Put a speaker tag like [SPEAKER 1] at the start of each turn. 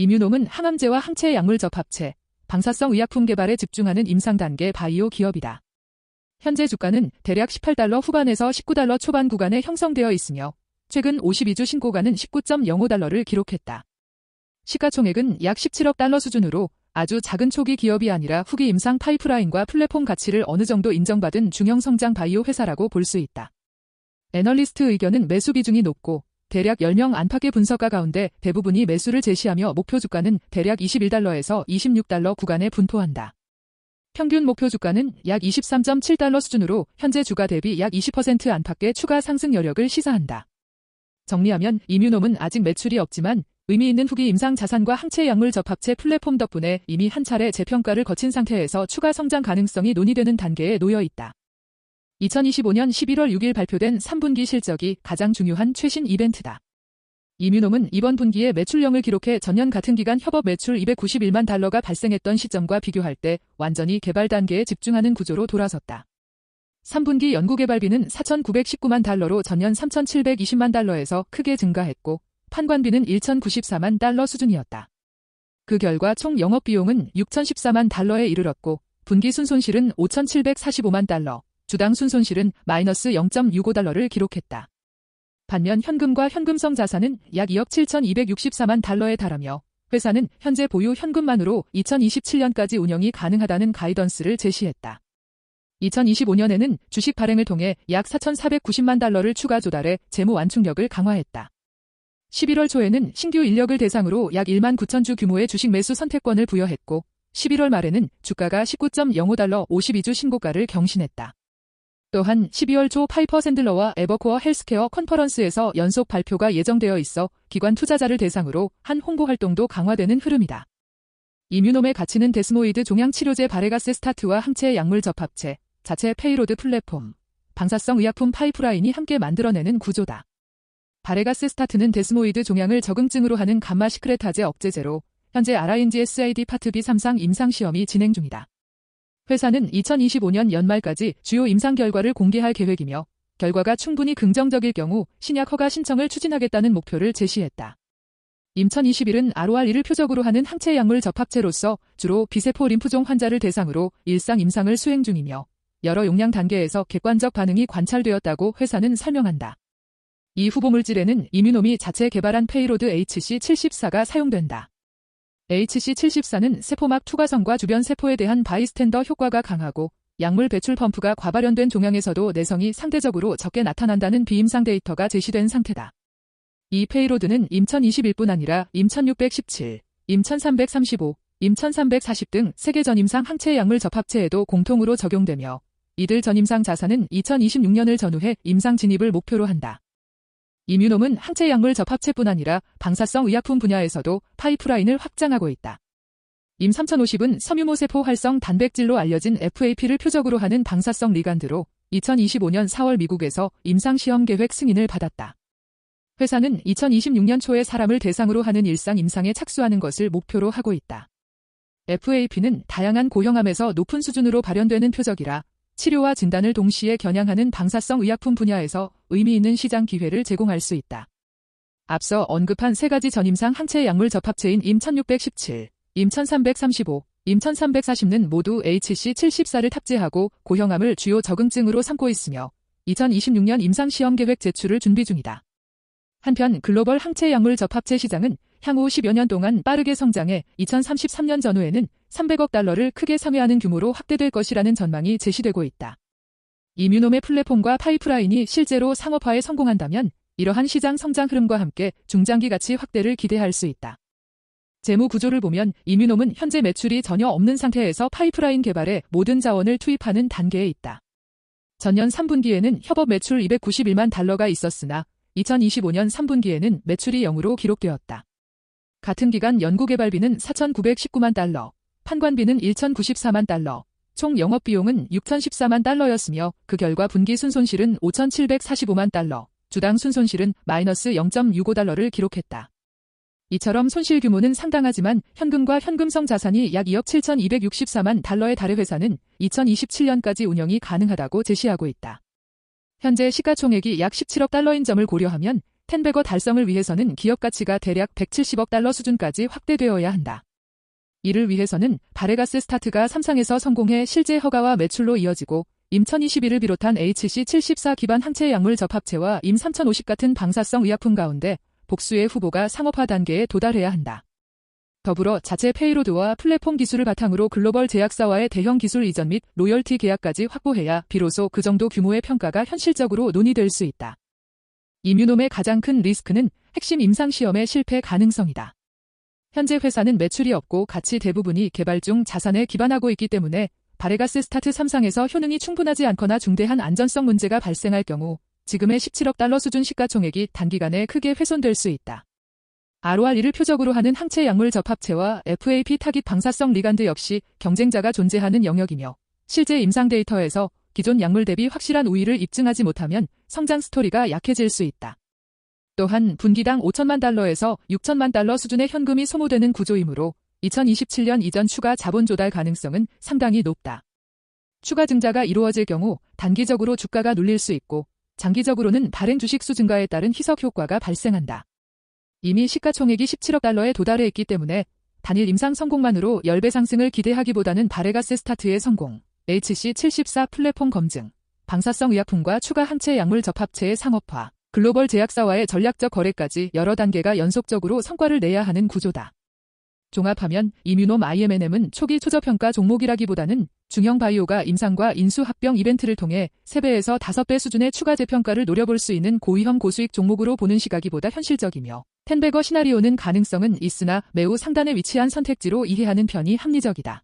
[SPEAKER 1] 이뮤놈은 항암제와 항체의 약물 접합체, 방사성 의약품 개발에 집중하는 임상 단계 바이오 기업이다. 현재 주가는 대략 $18 후반에서 $19 초반 구간에 형성되어 있으며 최근 52주 신고가는 $19.05를 기록했다. 시가총액은 약 $17억 수준으로 아주 작은 초기 기업이 아니라 후기 임상 파이프라인과 플랫폼 가치를 어느 정도 인정받은 중형 성장 바이오 회사라고 볼 수 있다. 애널리스트 의견은 매수 비중이 높고 대략 10명 안팎의 분석가 가운데 대부분이 매수를 제시하며 목표 주가는 대략 $21에서 $26 구간에 분포한다. 평균 목표 주가는 약 $23.7 수준으로 현재 주가 대비 약 20% 안팎의 추가 상승 여력을 시사한다. 정리하면 이뮤놈은 아직 매출이 없지만 의미 있는 후기 임상 자산과 항체 약물 접합체 플랫폼 덕분에 이미 한 차례 재평가를 거친 상태에서 추가 성장 가능성이 논의되는 단계에 놓여 있다. 2025년 11월 6일 발표된 3분기 실적이 가장 중요한 최신 이벤트다. 이뮤놈은 이번 분기에 매출량을 기록해 전년 같은 기간 협업 매출 $291만 발생했던 시점과 비교할 때 완전히 개발 단계에 집중하는 구조로 돌아섰다. 3분기 연구개발비는 $4,919만 전년 $3,720만 크게 증가했고 판관비는 $1,094만 수준이었다. 그 결과 총 영업비용은 $6,014만 이르렀고 분기 순손실은 $5,745만, 주당 순손실은 마이너스 $0.65를 기록했다. 반면 현금과 현금성 자산은 약 $2억 7,264만 달하며 회사는 현재 보유 현금만으로 2027년까지 운영이 가능하다는 가이던스를 제시했다. 2025년에는 주식 발행을 통해 약 $4,490만 추가 조달해 재무 완충력을 강화했다. 11월 초에는 신규 인력을 대상으로 약 1만 9천 주 규모의 주식 매수 선택권을 부여했고 11월 말에는 주가가 $19.05 52주 신고가를 경신했다. 또한 12월 초 파이퍼 샌들러와 에버코어 헬스케어 컨퍼런스에서 연속 발표가 예정되어 있어 기관 투자자를 대상으로 한 홍보 활동도 강화되는 흐름이다. 이뮤놈의 가치는 데스모이드 종양 치료제 바레가스 스타트와 항체 약물 접합체, 자체 페이로드 플랫폼, 방사성 의약품 파이프라인이 함께 만들어내는 구조다. 바레가스 스타트는 데스모이드 종양을 적응증으로 하는 감마 시크레타제 억제제로 현재 RINGSID 파트 B 3상 임상시험이 진행 중이다. 회사는 2025년 연말까지 주요 임상 결과를 공개할 계획이며 결과가 충분히 긍정적일 경우 신약 허가 신청을 추진하겠다는 목표를 제시했다. 임1021은 ROR1을 표적으로 하는 항체 약물 접합체로서 주로 비세포 림프종 환자를 대상으로 일상 임상을 수행 중이며 여러 용량 단계에서 객관적 반응이 관찰되었다고 회사는 설명한다. 이 후보물질에는 이뮤놈이 자체 개발한 페이로드 HC74가 사용된다. HC74는 세포막 투과성과 주변 세포에 대한 바이스탠더 효과가 강하고 약물 배출 펌프가 과발현된 종양에서도 내성이 상대적으로 적게 나타난다는 비임상 데이터가 제시된 상태다. 이 페이로드는 임1021뿐 아니라 임1617, 임1335, 임1340 등 세계 전임상 항체 약물 접합체에도 공통으로 적용되며 이들 전임상 자산은 2026년을 전후해 임상 진입을 목표로 한다. 이뮤놈은 항체 약물 접합체뿐 아니라 방사성 의약품 분야에서도 파이프라인을 확장하고 있다. 임3050은 섬유모세포 활성 단백질로 알려진 FAP를 표적으로 하는 방사성 리간드로 2025년 4월 미국에서 임상시험 계획 승인을 받았다. 회사는 2026년 초에 사람을 대상으로 하는 일상 임상에 착수하는 것을 목표로 하고 있다. FAP는 다양한 고형암에서 높은 수준으로 발현되는 표적이라 치료와 진단을 동시에 겨냥하는 방사성 의약품 분야에서 의미 있는 시장 기회를 제공할 수 있다. 앞서 언급한 세 가지 전임상 항체 약물 접합체인 임1617, 임1335, 임1340는 모두 HC74를 탑재하고 고형암을 주요 적응증으로 삼고 있으며 2026년 임상시험 계획 제출을 준비 중이다. 한편 글로벌 항체 약물 접합체 시장은 향후 10여 년 동안 빠르게 성장해 2033년 전후에는 $300억 크게 상회하는 규모로 확대될 것이라는 전망이 제시되고 있다. 이뮤놈의 플랫폼과 파이프라인이 실제로 상업화에 성공한다면 이러한 시장 성장 흐름과 함께 중장기 가치 확대를 기대할 수 있다. 재무 구조를 보면 이뮤놈은 현재 매출이 전혀 없는 상태에서 파이프라인 개발에 모든 자원을 투입하는 단계에 있다. 전년 3분기에는 협업 매출 $291만 있었으나 2025년 3분기에는 매출이 0으로 기록되었다. 같은 기간 연구개발비는 $4,919만, 판관비는 $1,094만, 총 영업비용은 $6,014만 였으며 그 결과 분기 순손실은 $5,745만, 주당 순손실은 마이너스 $0.65를 기록했다. 이처럼 손실 규모는 상당하지만 현금과 현금성 자산이 약 $2억 7,264만 달러에 달해 회사는 2027년까지 운영이 가능하다고 제시하고 있다. 현재 시가총액이 약 $17억 인 점을 고려하면 텐베거 달성을 위해서는 기업 가치가 대략 170억 달러 수준까지 확대되어야 한다. 이를 위해서는 바레가스 스타트가 3상에서 성공해 실제 허가와 매출로 이어지고 임 1021을 비롯한 HC74 기반 항체 약물 접합체와 임 3050 같은 방사성 의약품 가운데 복수의 후보가 상업화 단계에 도달해야 한다. 더불어 자체 페이로드와 플랫폼 기술을 바탕으로 글로벌 제약사와의 대형 기술 이전 및 로열티 계약까지 확보해야 비로소 그 정도 규모의 평가가 현실적으로 논의될 수 있다. 이뮤놈의 가장 큰 리스크는 핵심 임상시험의 실패 가능성이다. 현재 회사는 매출이 없고 가치 대부분이 개발 중 자산에 기반하고 있기 때문에 바레가스 스타트 3상에서 효능이 충분하지 않거나 중대한 안전성 문제가 발생할 경우 지금의 17억 달러 수준 시가총액이 단기간에 크게 훼손될 수 있다. ROR를 표적으로 하는 항체 약물 접합체와 FAP 타깃 방사성 리간드 역시 경쟁자가 존재하는 영역이며 실제 임상 데이터에서 기존 약물 대비 확실한 우위를 입증하지 못하면 성장 스토리가 약해질 수 있다. 또한 분기당 5천만 달러에서 6천만 달러 수준의 현금이 소모되는 구조이므로 2027년 이전 추가 자본 조달 가능성은 상당히 높다. 추가 증자가 이루어질 경우 단기적으로 주가가 눌릴 수 있고 장기적으로는 발행 주식수 증가에 따른 희석 효과가 발생한다. 이미 시가총액이 17억 달러에 도달해 있기 때문에 단일 임상 성공만으로 10배 상승을 기대하기보다는 바레가스 스타트의 성공, HC74 플랫폼 검증, 방사성 의약품과 추가 항체 약물 접합체의 상업화, 글로벌 제약사와의 전략적 거래까지 여러 단계가 연속적으로 성과를 내야 하는 구조다. 종합하면 이뮤놈 IMNM은 초기 초저평가 종목이라기보다는 중형 바이오가 임상과 인수 합병 이벤트를 통해 3배에서 5배 수준의 추가 재평가를 노려볼 수 있는 고위험 고수익 종목으로 보는 시각이 보다 현실적이며 텐베거 시나리오는 가능성은 있으나 매우 상단에 위치한 선택지로 이해하는 편이 합리적이다.